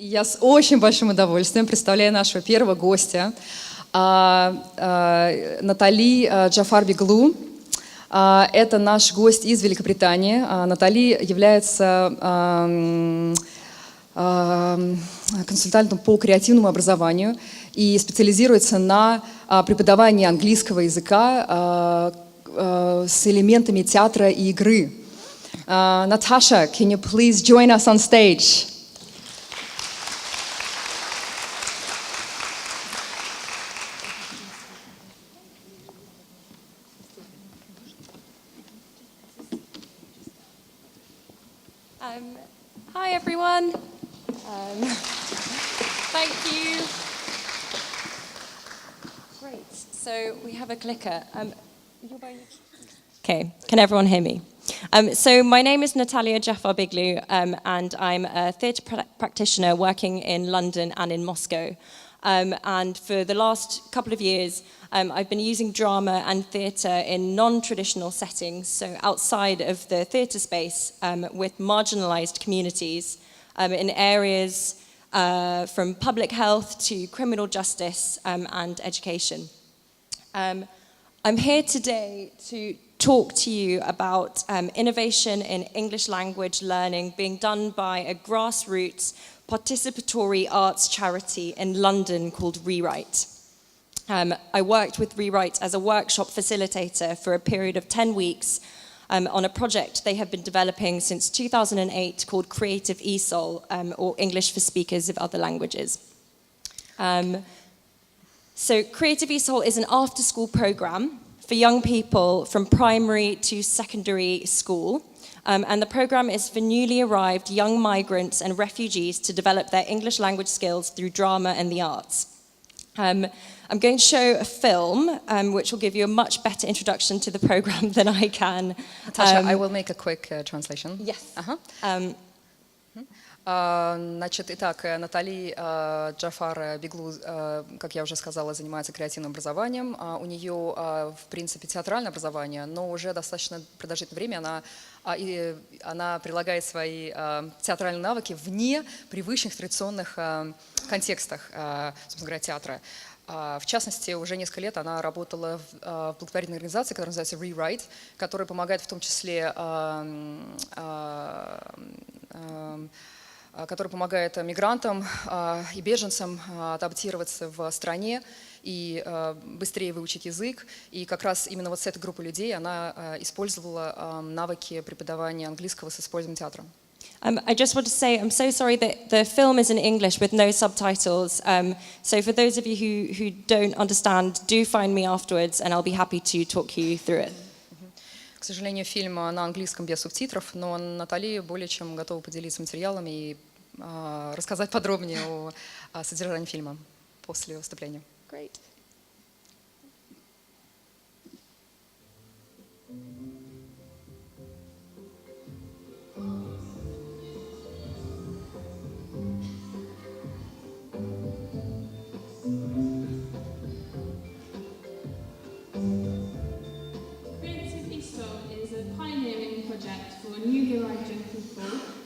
Я с очень большим удовольствием представляю нашего первого гостя, Натали Джафар-Беглу. Это наш гость из Великобритании. Натали является консультантом по креативному образованию и специализируется на преподавании английского языка с элементами театра и игры. Natasha, can you please join us on stage? Hi everyone. Thank you. Great. So we have a clicker. Okay. Can everyone hear me? So my name is Natalia Jafar-Biglu, and I'm a theatre practitioner working in London and in Moscow. And for the last couple of years, I've been using drama and theatre in non-traditional settings, so outside of the theatre space, with marginalised communities in areas from public health to criminal justice and education. I'm here today to talk to you about innovation in English language learning being done by a grassroots participatory arts charity in London called Rewrite. I worked with Rewrite as a workshop facilitator for a period of 10 weeks on a project they have been developing since 2008 called Creative ESOL, or English for Speakers of Other Languages. So Creative ESOL is an after-school program for young people from primary to secondary school. And the program is for newly arrived young migrants and refugees to develop their English language skills through drama and the arts. I'm going to show a film which will give you a much better introduction to the program than I can. Natasha, I will make a quick translation. Yes. Значит, итак, Натали Джафар-Беглу, как я уже сказала, занимается креативным образованием. У нее, в принципе, театральное образование, но уже достаточно продолжительное время она прилагает свои театральные навыки вне привычных традиционных контекстах, собственно говоря, театра. В частности, уже несколько лет она работала в благотворительной организации, которая называется Rewrite, которая помогает в том числе который помогает мигрантам и беженцам адаптироваться в стране и быстрее выучить язык. И как раз именно вот с этой группой людей она использовала навыки преподавания английского с использованием театра. I just want to say I'm so sorry that the film is in English with no subtitles. So for those of you who don't understand, do find me afterwards and I'll be happy to talk you through it. К сожалению, фильм на английском без субтитров, но Натали более чем готова поделиться материалами и рассказать подробнее о содержании фильма после выступления. Great.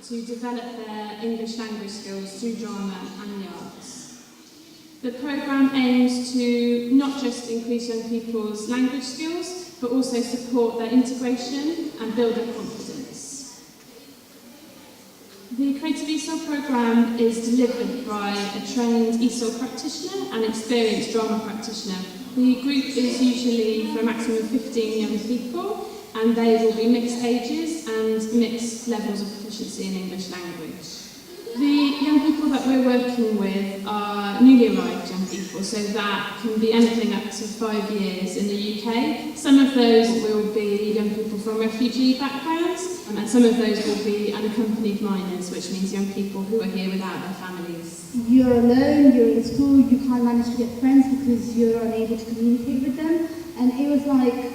To develop their English language skills through drama and the arts. The programme aims to not just increase young people's language skills, but also support their integration and build their confidence. The Creative ESOL programme is delivered by a trained ESOL practitioner and experienced drama practitioner. The group is usually for a maximum of 15 young people, and they will be mixed ages and mixed levels of proficiency in English language. The young people that we're working with are newly arrived young people, so that can be anything up to 5 years in the UK. Some of those will be young people from refugee backgrounds, and some of those will be unaccompanied minors, which means young people who are here without their families. You're alone, you're in school, you can't manage to get friends because you're unable to communicate with them, and it was like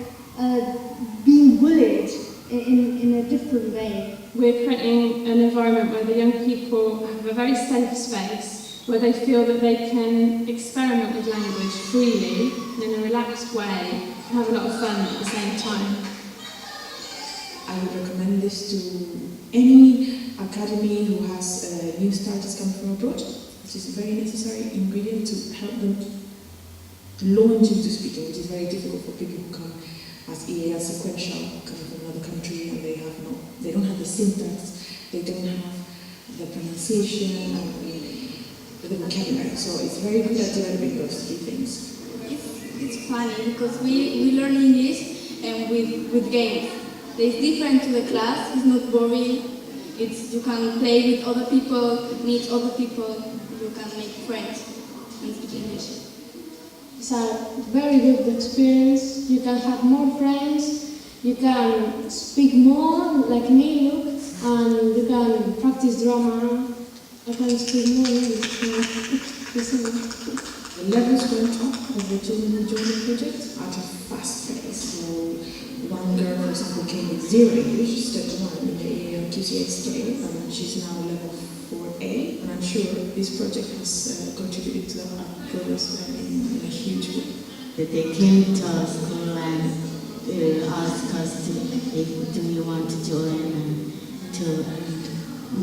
being bullied in a different way. We're creating an environment where the young people have a very safe space, where they feel that they can experiment with language freely and in a relaxed way and have a lot of fun at the same time. I would recommend this to any academy who has new starters coming from abroad, which is a very necessary ingredient to help them launch into speaking, which is very difficult for people who come as EAL sequential, coming from another country, and they don't have the syntax, they don't have the pronunciation, and the vocabulary. So it's very good at developing those three things. It's funny because we learn English and with games. It's different to the class. It's not boring. You can play with other people, meet other people. You can make friends and speak English. It's a very good experience. You can have more friends. You can speak more, like me, look, and you can practice drama. I can speak more English. The levels went up of the children who joined the project at a fast pace. So one girl, for example, came with 0 English, step 1 in the EAL QCA scale, and she's now level 4A. And I'm sure this project has contributed to our progress in a huge way. That they came to our school and asked us do we want to join and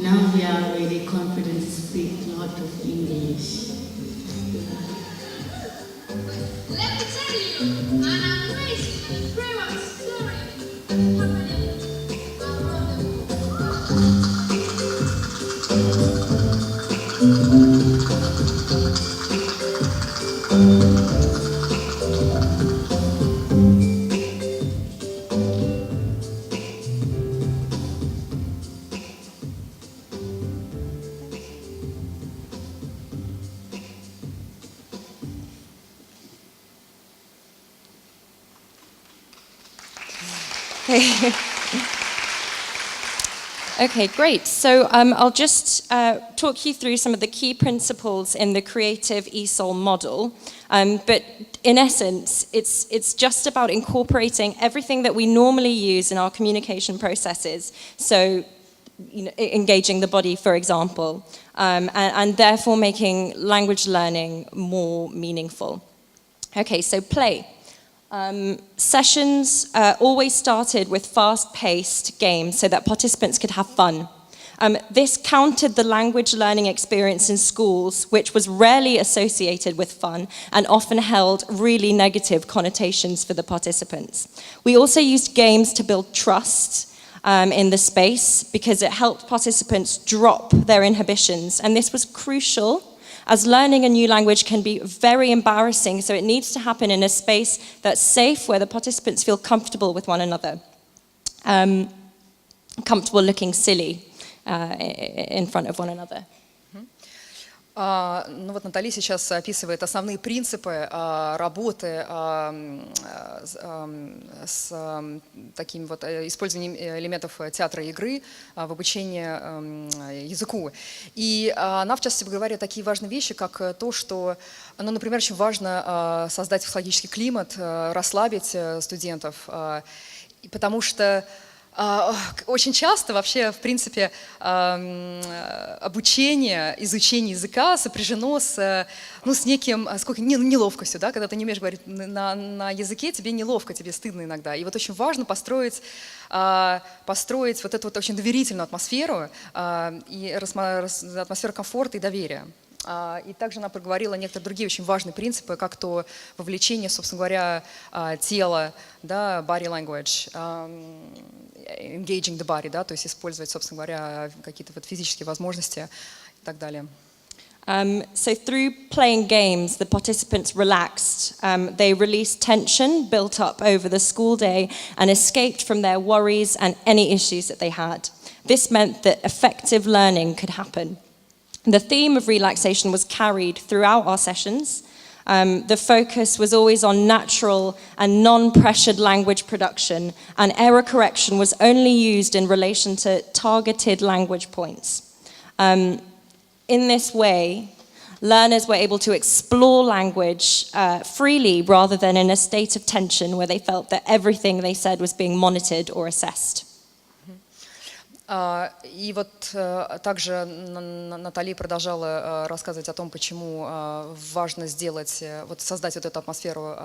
now we are really confident to speak a lot of English. Let me tell you an amazing grown-up story happening around Okay, great. So I'll just talk you through some of the key principles in the creative ESOL model. But in essence, it's just about incorporating everything that we normally use in our communication processes. So, engaging the body, for example, and therefore making language learning more meaningful. Okay, so play. Sessions always started with fast-paced games so that participants could have fun. This countered the language learning experience in schools, which was rarely associated with fun and often held really negative connotations for the participants. We also used games to build trust in the space because it helped participants drop their inhibitions, and this was crucial as learning a new language can be very embarrassing, so it needs to happen in a space that's safe, where the participants feel comfortable with one another, comfortable looking silly in front of one another. Ну вот Натали сейчас описывает основные принципы работы с таким вот использованием элементов театра и игры в обучении языку. И она, в частности, говорит такие важные вещи, как то, что, ну, например, очень важно создать психологический климат, расслабить студентов, потому что очень часто вообще, в принципе, обучение, изучение языка сопряжено с неким, неловкостью, да? Когда ты не умеешь говорить на языке, тебе неловко, тебе стыдно иногда. И вот очень важно построить вот эту вот очень доверительную атмосферу, и атмосферу комфорта и доверия. И также она проговорила некоторые другие очень важные принципы, как то вовлечение, собственно говоря, тела, да, body language, engaging the body, да, то есть использовать, собственно говоря, какие-то вот физические возможности и так далее. So through playing games, the participants relaxed. They released tension built up over the school day and escaped from their worries and any issues that they had. This meant that effective learning could happen. The theme of relaxation was carried throughout our sessions. The focus was always on natural and non-pressured language production, and error correction was only used in relation to targeted language points. In this way, learners were able to explore language freely rather than in a state of tension where they felt that everything they said was being monitored or assessed. И вот также Натали продолжала рассказывать о том, почему важно создать вот эту атмосферу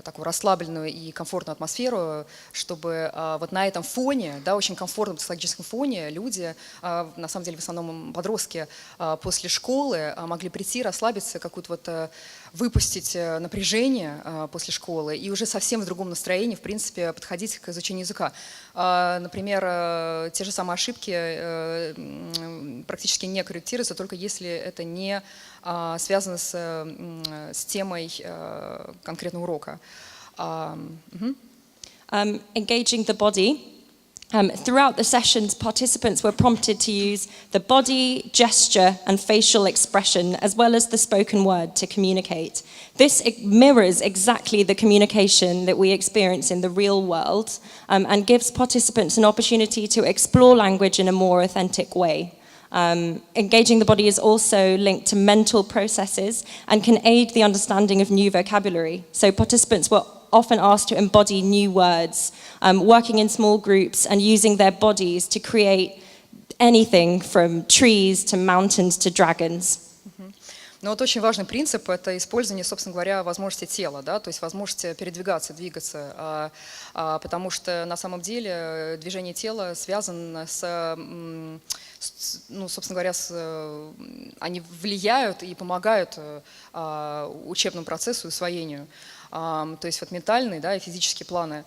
такую расслабленную и комфортную атмосферу, чтобы вот на этом фоне, да, очень комфортном психологическом фоне люди, на самом деле в основном подростки, после школы могли прийти, расслабиться, какую-то вот выпустить напряжение после школы и уже совсем в другом настроении, в принципе, подходить к изучению языка. Например, те же самые ошибки практически не корректируются, только если это не связано с темой конкретного урока. Engaging the body. Throughout the sessions, participants were prompted to use the body, gesture and facial expression as well as the spoken word to communicate. This mirrors exactly the communication that we experience in the real world and gives participants an opportunity to explore language in a more authentic way. Engaging the body is also linked to mental processes and can aid the understanding of new vocabulary. So participants were often asked to embody new words, working in small groups and using their bodies to create anything from trees to mountains to dragons. Но вот очень важный принцип – это использование, собственно говоря, возможности тела, да, то есть возможности передвигаться, двигаться, потому что на самом деле движение тела связано ну, собственно говоря, они влияют и помогают учебному процессу и усвоению. То есть вот ментальные, да, и физические планы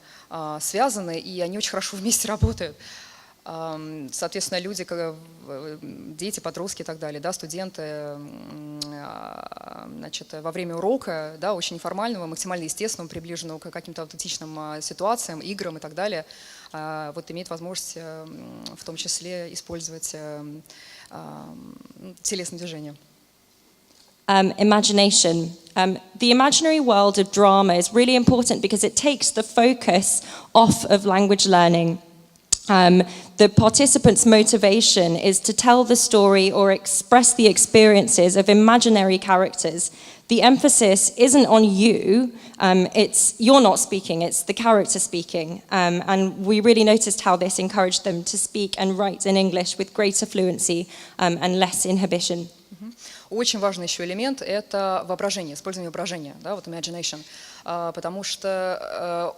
связаны, и они очень хорошо вместе работают. Соответственно, люди, дети, подростки и так далее, да, студенты, значит, во время урока, да, очень неформального, максимально естественного, приближенного к каким-то аутентичным ситуациям, играм и так далее, вот имеет возможность в том числе использовать телесное движение. Imagination. The imaginary world of drama is really important because it takes the focus off of language learning. The participants' motivation is to tell the story or express the experiences of imaginary characters. The emphasis isn't on you, you're not speaking, it's the character speaking. And we really noticed how this encouraged them to speak and write in English with greater fluency and less inhibition. Очень важный еще элемент – это воображение, использование воображения, да, вот imagination, потому что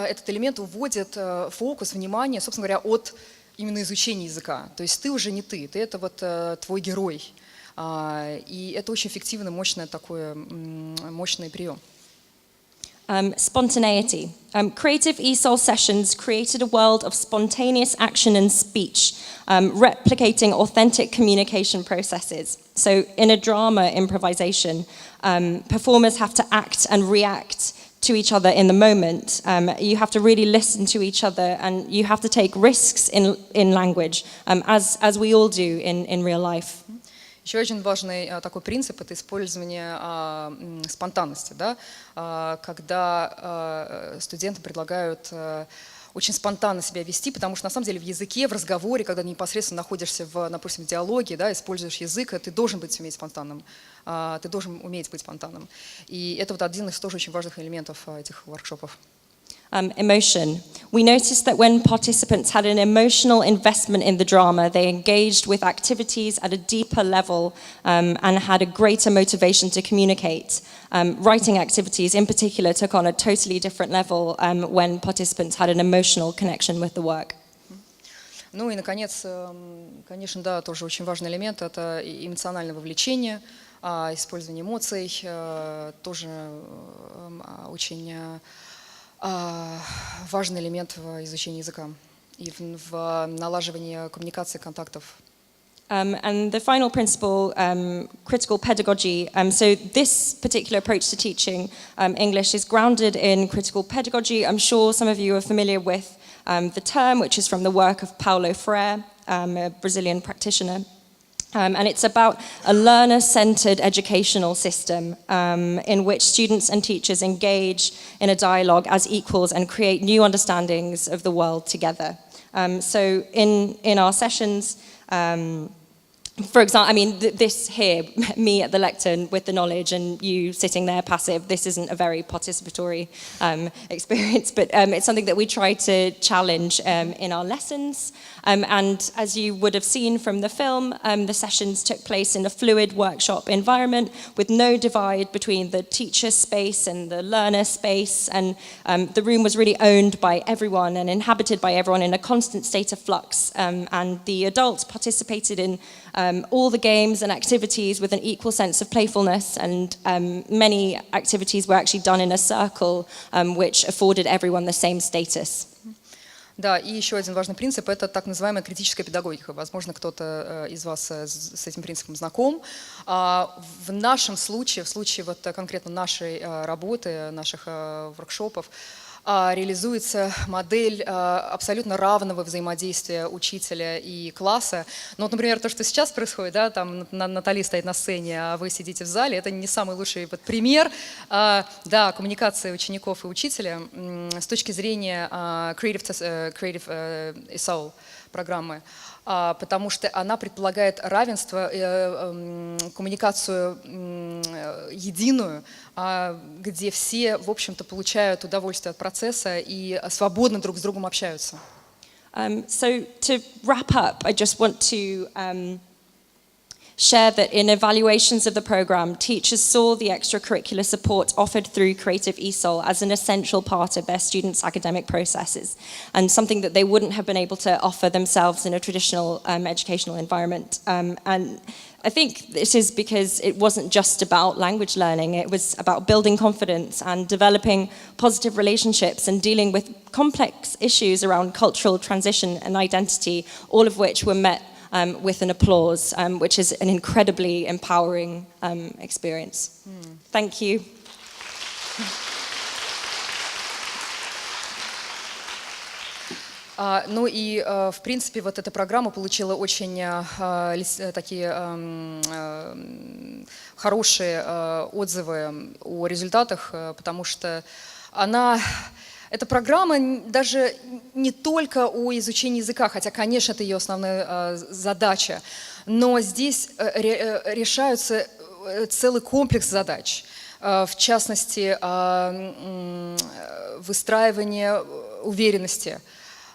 этот элемент уводит фокус, внимание, собственно говоря, от именно изучения языка. То есть ты уже не ты это вот твой герой. И это очень эффективный, мощный прием. Spontaneity. Creative ESOL sessions created a world of spontaneous action and speech, replicating authentic communication processes. So in a drama improvisation, performers have to act and react to each other in the moment. You have to really listen to each other and you have to take risks in language, as we all do in real life. Еще один важный такой принцип – это использование спонтанности, да? Когда студенты предлагают очень спонтанно себя вести, потому что на самом деле в языке, в разговоре, когда непосредственно находишься допустим, в диалоге, да, используешь язык, ты должен быть спонтанным, ты должен уметь быть спонтанным. И это вот один из тоже очень важных элементов этих воркшопов. Emotion. We noticed that when participants had an emotional investment in the drama, they engaged with activities at a deeper level and had a greater motivation to communicate. Writing activities in particular took on a totally different level when participants had an emotional connection with the work. Ну и, наконец, конечно, да, тоже очень важный элемент – это эмоциональное вовлечение, использование эмоций, тоже очень важный элемент в изучении языка и в налаживании коммуникации, контактов. And the final principle, critical pedagogy. So this particular approach to teaching English is grounded in critical pedagogy. I'm sure some of you are familiar with the term, which is from the work of Paulo Freire, a Brazilian practitioner. And it's about a learner-centered educational system in which students and teachers engage in a dialogue as equals and create new understandings of the world together. So in our sessions, for example, I mean, this here, me at the lectern with the knowledge and you sitting there passive, this isn't a very participatory experience, but it's something that we try to challenge in our lessons. And as you would have seen from the film, the sessions took place in a fluid workshop environment with no divide between the teacher space and the learner space. And the room was really owned by everyone and inhabited by everyone in a constant state of flux. And the adults participated in all the games and activities with an equal sense of playfulness. And many activities were actually done in a circle, which afforded everyone the same status. Да, и еще один важный принцип – это так называемая критическая педагогика. Возможно, кто-то из вас с этим принципом знаком. В нашем случае, в случае вот конкретно нашей работы, наших воркшопов, реализуется модель абсолютно равного взаимодействия учителя и класса. Ну, вот, например, то, что сейчас происходит, да, там Натали стоит на сцене, а вы сидите в зале, это не самый лучший вот пример да, коммуникации учеников и учителя с точки зрения Creative ESOL программы, потому что она предполагает равенство, коммуникацию единую, где все, в общем-то, получают удовольствие от процесса и свободно друг с другом общаются. So to wrap up, I just want to share that in evaluations of the program, teachers saw the extracurricular support offered through Creative ESOL as an essential part of their students' academic processes and something that they wouldn't have been able to offer themselves in a traditional educational environment. And I think this is because it wasn't just about language learning, it was about building confidence and developing positive relationships and dealing with complex issues around cultural transition and identity, all of which were met with an applause, which is an incredibly empowering experience. Thank you. Ну и, в принципе, вот эта программа получила очень такие хорошие отзывы о результатах, потому что эта программа даже не только о изучении языка, хотя, конечно, это ее основная задача, но здесь решаются целый комплекс задач, в частности, выстраивание уверенности,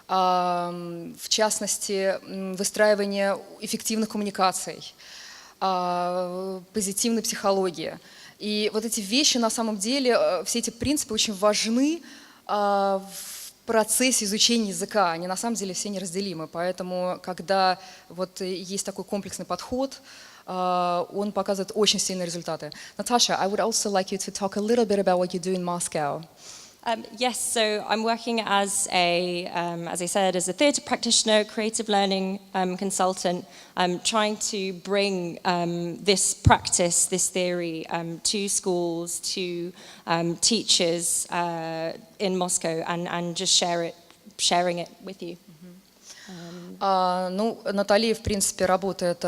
в частности, выстраивание эффективных коммуникаций, позитивной психологии. И вот эти вещи, на самом деле, все эти принципы очень важны в процессе изучения языка. Они на самом деле все неразделимы. Поэтому, когда вот есть такой комплексный подход, он показывает очень сильные результаты. Natasha, I would also like you to talk a little bit about what you do in Moscow. Yes, so I'm working as I said, as a theatre practitioner, creative learning consultant, trying to bring this practice, this theory, to schools, to teachers in Moscow, and just sharing it with you. Ну, Натали, в принципе, работает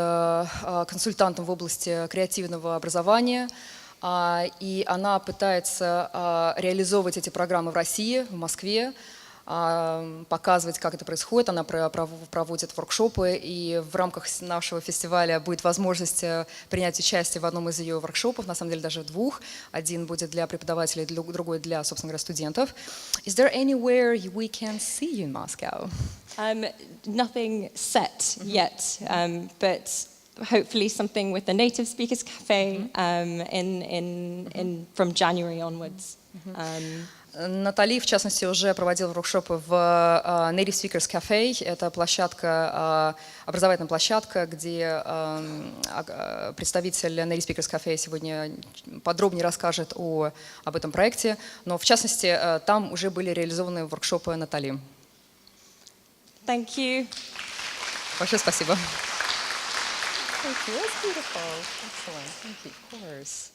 консультантом в области креативного образования. И она пытается реализовывать эти программы в России, в Москве, показывать, как это происходит. Она проводит воркшопы, и в рамках нашего фестиваля будет возможность принять участие в одном из ее воркшопов, на самом деле даже двух. Один будет для преподавателей, другой для, собственно говоря, студентов. Is there anywhere we can see you in Moscow? Nothing set yet, but hopefully something with the Native Speakers Cafe from January onwards. Натали, в частности, уже проводила воркшопы в Native Speakers Cafe. Это площадка, образовательная площадка, где представитель Native Speakers Cafe сегодня подробнее расскажет об этом проекте. Но, в частности, там уже были реализованы воркшопы Натали. Thank you. Большое спасибо. Thank you. That's beautiful. Excellent. Thank you. Of course.